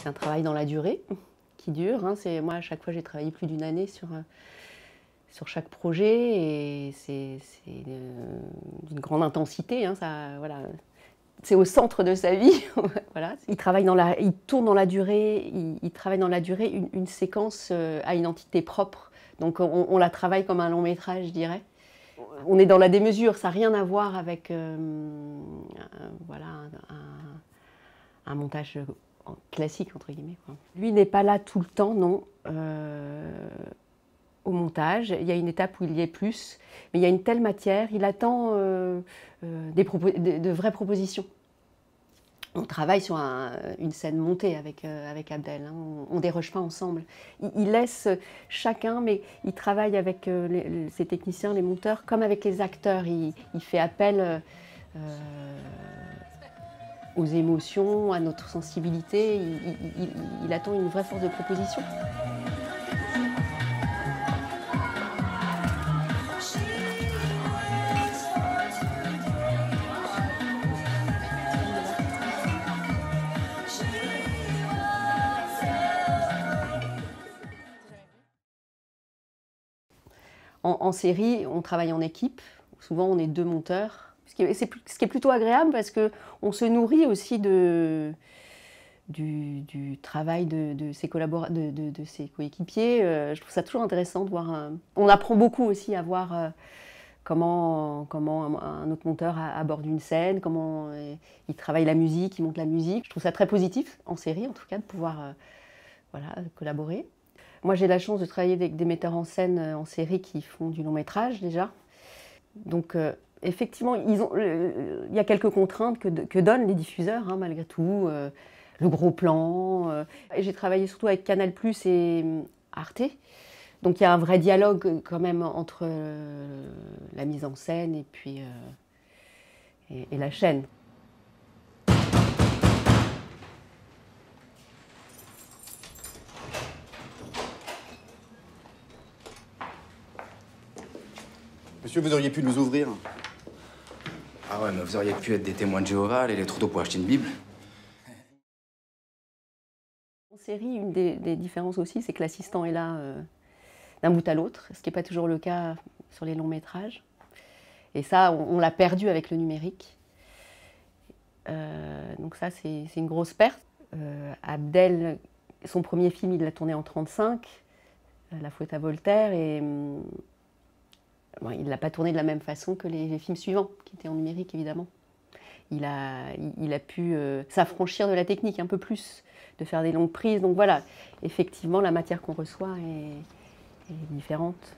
C'est un travail dans la durée qui dure. Hein. Moi, à chaque fois, j'ai travaillé plus d'une année sur chaque projet et c'est d'une grande intensité. Hein, ça, voilà. C'est au centre de sa vie. Voilà. Il tourne dans la durée, il travaille dans la durée une séquence à identité propre. Donc on la travaille comme un long métrage, je dirais. On est dans la démesure, ça n'a rien à voir avec voilà, un montage classique, entre guillemets, quoi. Lui n'est pas là tout le temps, non. Au montage, il y a une étape où il y est plus, mais il y a une telle matière, il attend de vraies propositions. On travaille sur une scène montée avec Abdel, hein. On ne déroge pas ensemble. Il laisse chacun, mais il travaille avec ses techniciens, les monteurs, comme avec les acteurs. Il fait appel aux émotions, à notre sensibilité. Il attend une vraie force de proposition. En série, on travaille en équipe. Souvent, on est 2 monteurs. Ce qui est plutôt agréable parce qu'on se nourrit aussi du travail de ses coéquipiers. Je trouve ça toujours intéressant de voir. On apprend beaucoup aussi à voir comment un autre monteur aborde une scène, comment il travaille la musique, il monte la musique. Je trouve ça très positif, en série en tout cas, de pouvoir voilà, collaborer. Moi, j'ai la chance de travailler avec des metteurs en scène en série qui font du long métrage déjà. Donc, effectivement, il y a quelques contraintes que donnent les diffuseurs, hein, malgré tout. Le gros plan. J'ai travaillé surtout avec Canal+ et Arte. Donc, il y a un vrai dialogue quand même entre la mise en scène et puis et la chaîne. Monsieur, vous auriez pu nous ouvrir? Ah ouais, mais vous auriez pu être des témoins de Jéhovah, aller les trop tôt pour acheter une Bible. En série, une des différences aussi, c'est que l'assistant est là d'un bout à l'autre, ce qui n'est pas toujours le cas sur les longs métrages. Et ça, on l'a perdu avec le numérique. Donc ça, c'est une grosse perte. Abdel, son premier film, il l'a tourné en 1935, La Fouette à Voltaire, et bon, il ne l'a pas tourné de la même façon que les films suivants, qui étaient en numérique, évidemment. Il a pu s'affranchir de la technique un peu plus, de faire des longues prises. Donc voilà, effectivement, la matière qu'on reçoit est différente.